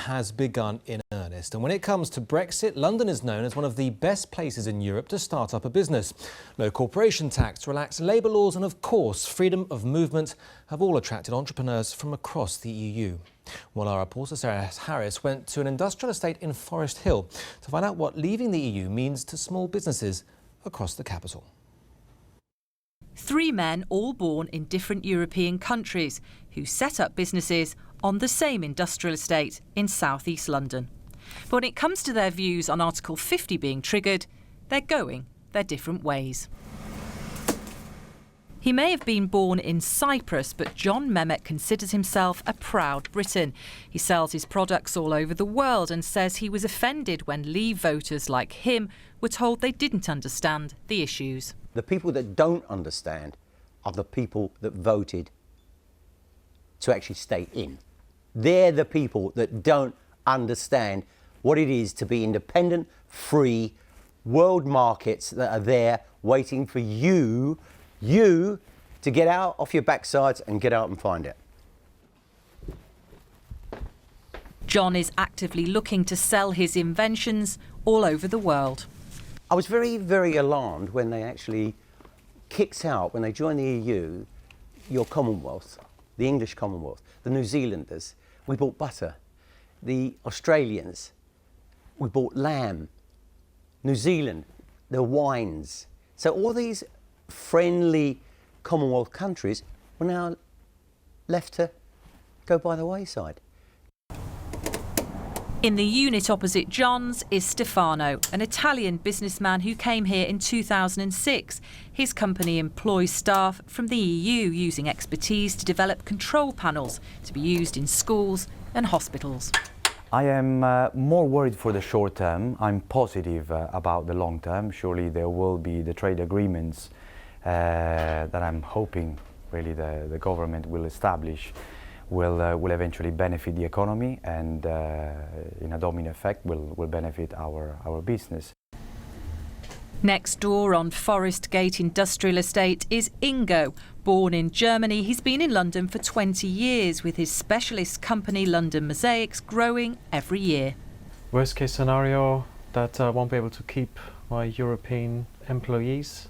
has begun in earnest. And when it comes to Brexit, London is known as one of the best places in Europe to start up a business. Low corporation tax, relaxed labour laws and, of course, freedom of movement have all attracted entrepreneurs from across the EU. Well, our reporter Sarah Harris went to an industrial estate in Forest Hill to find out what leaving the EU means to small businesses across the capital. 3 men, all born in different European countries, who set up businesses on the same industrial estate in south-east London. But when it comes to their views on Article 50 being triggered, they're going their different ways. He may have been born in Cyprus, but John Mehmet considers himself a proud Briton. He sells his products all over the world and says he was offended when Leave voters like him were told they didn't understand the issues. The people that don't understand are the people that voted to actually stay in. They're the people that don't understand what it is to be independent, free, world markets that are there waiting for you to get out off your backsides and get out and find it. John is actively looking to sell his inventions all over the world. I was very, very alarmed when they actually kicked out, when they joined the EU, your Commonwealth, the English Commonwealth, the New Zealanders. We bought butter. The Australians, we bought lamb. New Zealand, the wines. So all these friendly Commonwealth countries were now left to go by the wayside. In the unit opposite John's is Stefano, an Italian businessman who came here in 2006. His company employs staff from the EU using expertise to develop control panels to be used in schools and hospitals. I am more worried for the short term. I'm positive about the long term. Surely there will be the trade agreements that I'm hoping really the government will establish will eventually benefit the economy and in a domino effect will benefit our business. Next door on Forest Gate Industrial Estate is Ingo. Born in Germany, he's been in London for 20 years with his specialist company London Mosaics growing every year. Worst case scenario, that I won't be able to keep my European employees.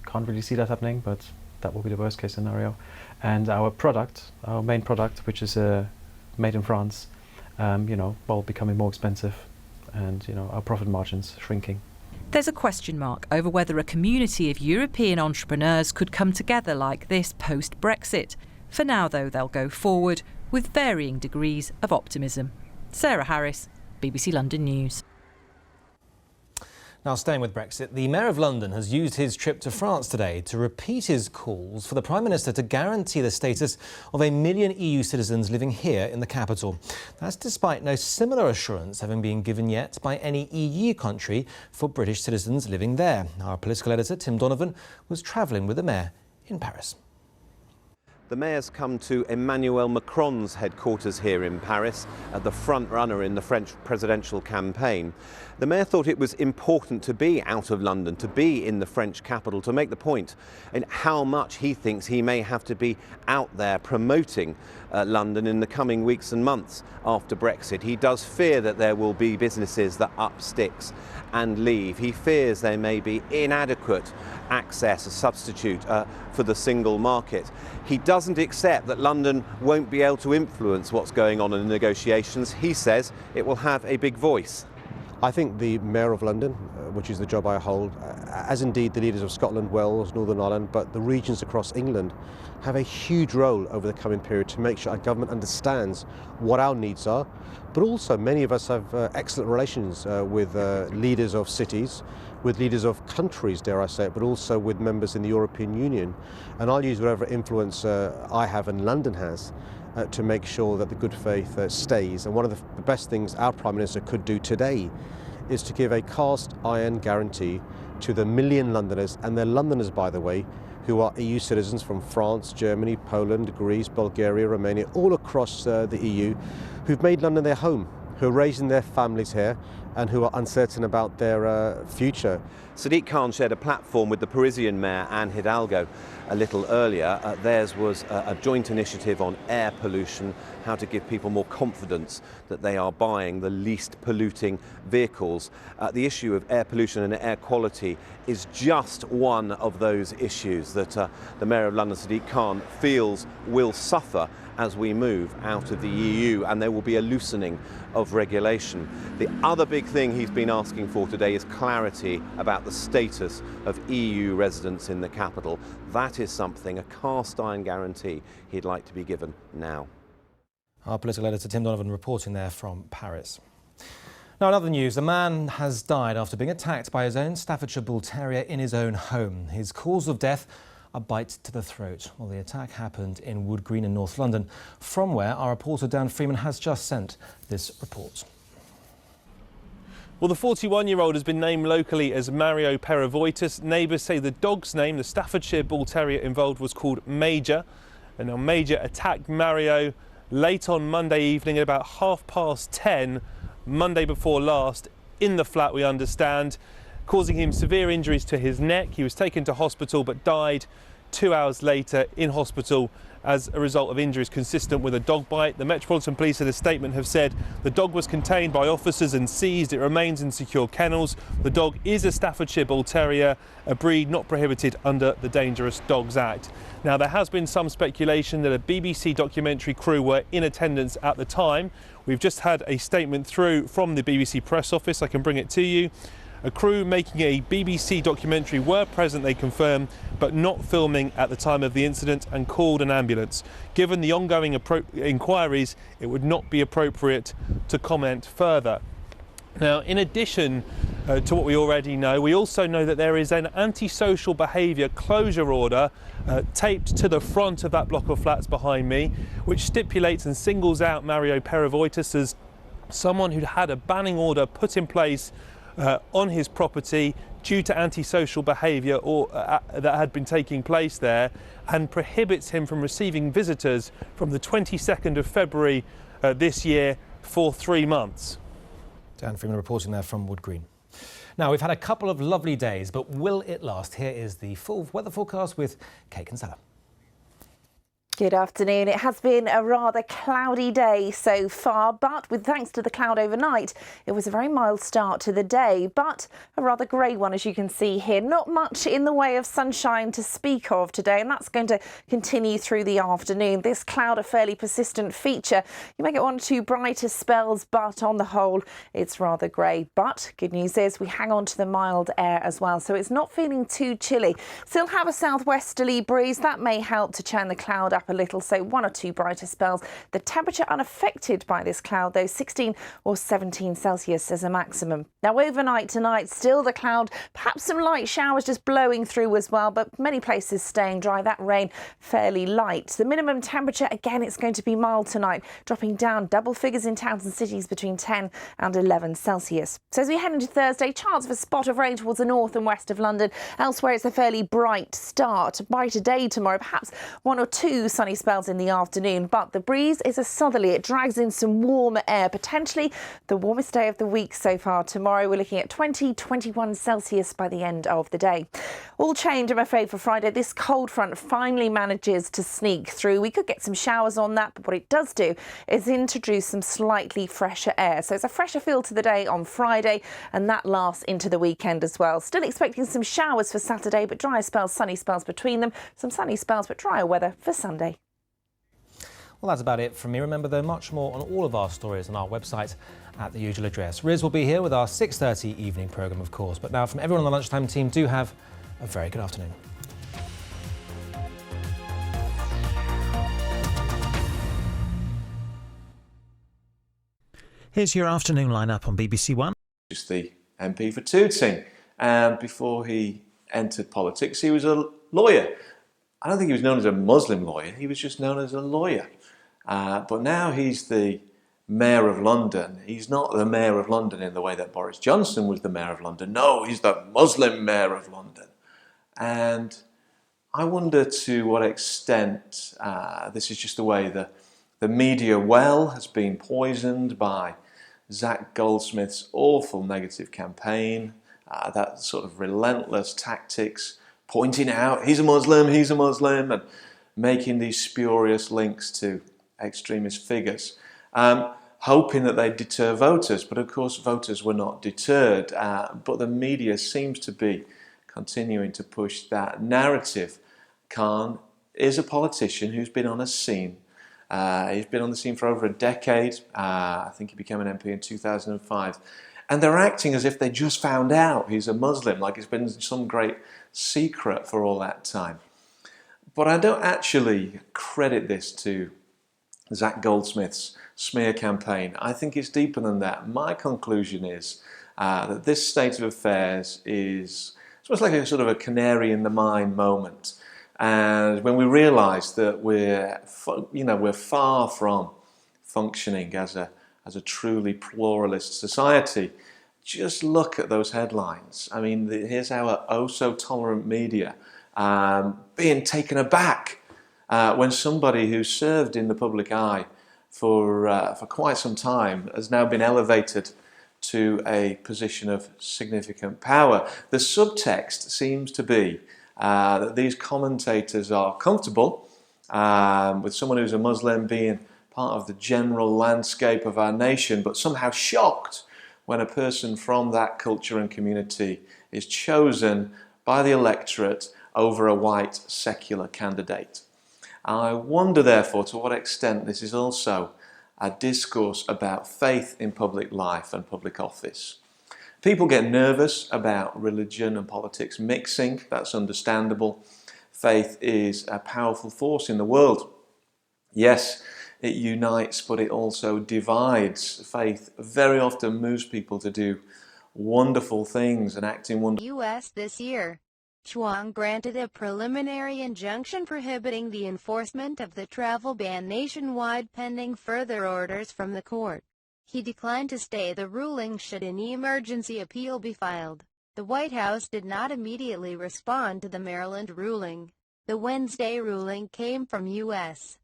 Can't really see that happening, but that will be the worst case scenario. And our product, our main product, which is made in France, well, becoming more expensive and, our profit margins shrinking. There's a question mark over whether a community of European entrepreneurs could come together like this post-Brexit. For now, though, they'll go forward with varying degrees of optimism. Sarah Harris, BBC London News. Now, staying with Brexit, the Mayor of London has used his trip to France today to repeat his calls for the Prime Minister to guarantee the status of 1 million EU citizens living here in the capital. That's despite no similar assurance having been given yet by any EU country for British citizens living there. Our political editor, Tim Donovan, was travelling with the Mayor in Paris. The Mayor's come to Emmanuel Macron's headquarters here in Paris, the front runner in the French presidential campaign. The Mayor thought it was important to be out of London, to be in the French capital, to make the point in how much he thinks he may have to be out there promoting London in the coming weeks and months after Brexit. He does fear that there will be businesses that up sticks and leave. He fears there may be inadequate access, a substitute for the single market. He doesn't accept that London won't be able to influence what's going on in the negotiations. He says it will have a big voice. I think the Mayor of London, which is the job I hold, as indeed the leaders of Scotland, Wales, Northern Ireland, but the regions across England, have a huge role over the coming period to make sure our government understands what our needs are. But also many of us have excellent relations with leaders of cities, with leaders of countries, dare I say it, but also with members in the European Union. And I'll use whatever influence I have and London has to make sure that the good faith stays. And one of the best things our Prime Minister could do today is to give a cast iron guarantee to the 1 million Londoners, and they're Londoners, by the way, who are EU citizens from France, Germany, Poland, Greece, Bulgaria, Romania, all across the EU, who've made London their home. who are raising their families here and who are uncertain about their future. Sadiq Khan shared a platform with the Parisian mayor Anne Hidalgo a little earlier. Theirs was a joint initiative on air pollution, how to give people more confidence that they are buying the least polluting vehicles. The issue of air pollution and air quality is just one of those issues that the Mayor of London, Sadiq Khan, feels will suffer as we move out of the EU, and there will be a loosening of regulation. The other big thing he's been asking for today is clarity about the status of EU residents in the capital. That is something, a cast iron guarantee, he'd like to be given now. Our political editor Tim Donovan reporting there from Paris. Now, in other news, a man has died after being attacked by his own Staffordshire Bull Terrier in his own home. His cause of death, a bite to the throat. Well, the attack happened in Wood Green in North London, from where our reporter Dan Freeman has just sent this report. Well, the 41-year-old has been named locally as Mario Peravoitis. Neighbours say the dog's name, the Staffordshire Bull Terrier involved, was called Major. And now Major attacked Mario late on Monday evening at about 10:30, Monday before last, in the flat, we understand, causing him severe injuries to his neck. He was taken to hospital but died 2 hours later in hospital as a result of injuries consistent with a dog bite. The Metropolitan Police in a statement have said the dog was contained by officers and seized. It remains in secure kennels. The dog is a Staffordshire Bull Terrier, a breed not prohibited under the Dangerous Dogs Act. Now, there has been some speculation that a BBC documentary crew were in attendance at the time. We've just had a statement through from the BBC press office. I can bring it to you. A crew making a BBC documentary were present, they confirm, but not filming at the time of the incident, and called an ambulance. Given the ongoing inquiries, it would not be appropriate to comment further. Now, in addition to what we already know, we also know that there is an antisocial behaviour closure order taped to the front of that block of flats behind me, which stipulates and singles out Mario Peravoitis as someone who'd had a banning order put in place on his property due to antisocial behaviour that had been taking place there, and prohibits him from receiving visitors from the 22nd of February this year for 3 months. Dan Freeman reporting there from Wood Green. Now, we've had a couple of lovely days, but will it last? Here is the full weather forecast with Kate Kinsella. Good afternoon. It has been a rather cloudy day so far, but with thanks to the cloud overnight, it was a very mild start to the day, but a rather grey one, as you can see here. Not much in the way of sunshine to speak of today, and that's going to continue through the afternoon. This cloud, a fairly persistent feature. You may get 1 or 2 brighter spells, but on the whole, it's rather grey. But good news is we hang on to the mild air as well, so it's not feeling too chilly. Still have a southwesterly breeze. That may help to churn the cloud up a little, so 1 or 2 brighter spells. The temperature unaffected by this cloud, though, 16 or 17 Celsius as a maximum. Now, overnight tonight, still the cloud, perhaps some light showers just blowing through as well, but many places staying dry. That rain fairly light. The minimum temperature, again, it's going to be mild tonight, dropping down double figures in towns and cities between 10 and 11 Celsius. So as we head into Thursday, chance of a spot of rain towards the north and west of London. Elsewhere, it's a fairly bright start. Brighter day tomorrow, perhaps 1 or 2 sunny spells in the afternoon, but the breeze is a southerly. It drags in some warmer air, potentially the warmest day of the week so far. Tomorrow we're looking at 20-21 Celsius by the end of the day. All change, I'm afraid, for Friday. This cold front finally manages to sneak through. We could get some showers on that, but what it does do is introduce some slightly fresher air. So it's a fresher feel to the day on Friday, and that lasts into the weekend as well. Still expecting some showers for Saturday, but drier spells, sunny spells between them. Some sunny spells, but drier weather for Sunday. Well, that's about it from me. Remember, though, much more on all of our stories on our website at the usual address. Riz will be here with our 6:30 evening programme, of course. But now, from everyone on the Lunchtime team, do have a very good afternoon. Here's your afternoon lineup on BBC One. Just the MP for Tooting, and before he entered politics, he was a lawyer. I don't think he was known as a Muslim lawyer, he was just known as a lawyer. But now he's the Mayor of London. He's not the Mayor of London in the way that Boris Johnson was the Mayor of London. No, he's the Muslim Mayor of London. And I wonder to what extent this is just the way the media well has been poisoned by Zach Goldsmith's awful negative campaign, that sort of relentless tactics, pointing out he's a Muslim, and making these spurious links to extremist figures, hoping that they'd deter voters. But of course voters were not deterred, but the media seems to be continuing to push that narrative. Khan is a politician who's been on a scene. He's been on the scene for over a decade. I think he became an MP in 2005. And they're acting as if they just found out he's a Muslim, like it's been some great secret for all that time. But I don't actually credit this to Zach Goldsmith's smear campaign. I think it's deeper than that. My conclusion is that this state of affairs is almost like a sort of a canary in the mine moment. And when we realise that we're far from functioning as a truly pluralist society, just look at those headlines. I mean, here's our oh-so-tolerant media being taken aback when somebody who served in the public eye for quite some time has now been elevated to a position of significant power. The subtext seems to be that these commentators are comfortable with someone who's a Muslim being part of the general landscape of our nation, but somehow shocked when a person from that culture and community is chosen by the electorate over a white secular candidate. I wonder, therefore, to what extent this is also a discourse about faith in public life and public office. People get nervous about religion and politics mixing. That's understandable. Faith is a powerful force in the world. Yes, it unites, but it also divides. Faith very often moves people to do wonderful things and act in wonderful U.S. this year. Chuang granted a preliminary injunction prohibiting the enforcement of the travel ban nationwide pending further orders from the court. He declined to stay the ruling should an emergency appeal be filed. The White House did not immediately respond to the Maryland ruling. The Wednesday ruling came from U.S.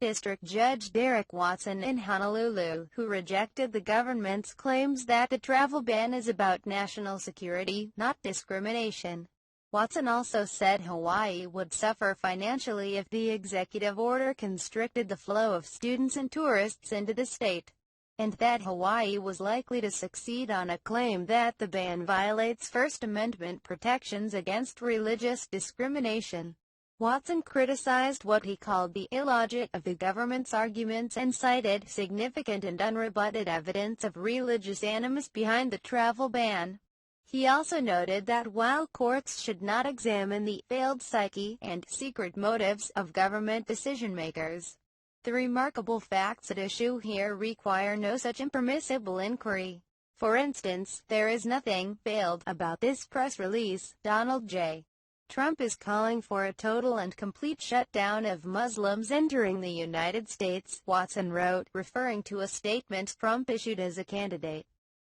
District Judge Derek Watson in Honolulu, who rejected the government's claims that the travel ban is about national security, not discrimination. Watson also said Hawaii would suffer financially if the executive order constricted the flow of students and tourists into the state, and that Hawaii was likely to succeed on a claim that the ban violates First Amendment protections against religious discrimination. Watson criticized what he called the illogic of the government's arguments and cited significant and unrebutted evidence of religious animus behind the travel ban. He also noted that while courts should not examine the veiled psyche and secret motives of government decision-makers, the remarkable facts at issue here require no such impermissible inquiry. For instance, there is nothing veiled about this press release. Donald J. Trump is calling for a total and complete shutdown of Muslims entering the United States, Watson wrote, referring to a statement Trump issued as a candidate.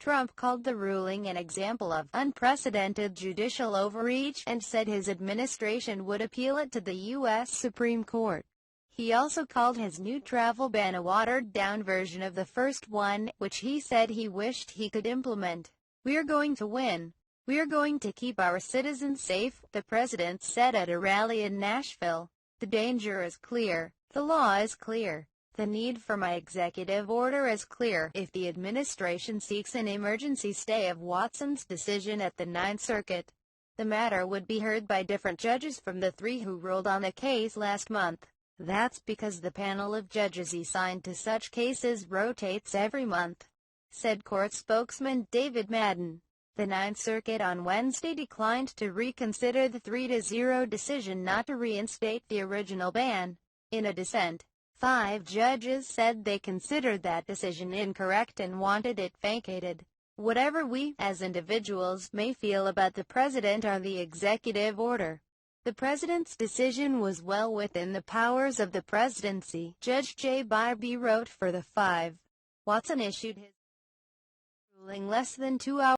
Trump called the ruling an example of unprecedented judicial overreach and said his administration would appeal it to the U.S. Supreme Court. He also called his new travel ban a watered-down version of the first one, which he said he wished he could implement. "We're going to win. We're going to keep our citizens safe," the president said at a rally in Nashville. "The danger is clear. The law is clear. The need for my executive order is clear." If the administration seeks an emergency stay of Watson's decision at the Ninth Circuit, the matter would be heard by different judges from the three who ruled on the case last month. That's because the panel of judges assigned to such cases rotates every month, said court spokesman David Madden. The Ninth Circuit on Wednesday declined to reconsider the 3-0 decision not to reinstate the original ban. In a dissent, 5 judges said they considered that decision incorrect and wanted it vacated. Whatever we, as individuals, may feel about the president or the executive order, the president's decision was well within the powers of the presidency, Judge J. Bybee wrote for the 5. Watson issued his ruling less than 2 hours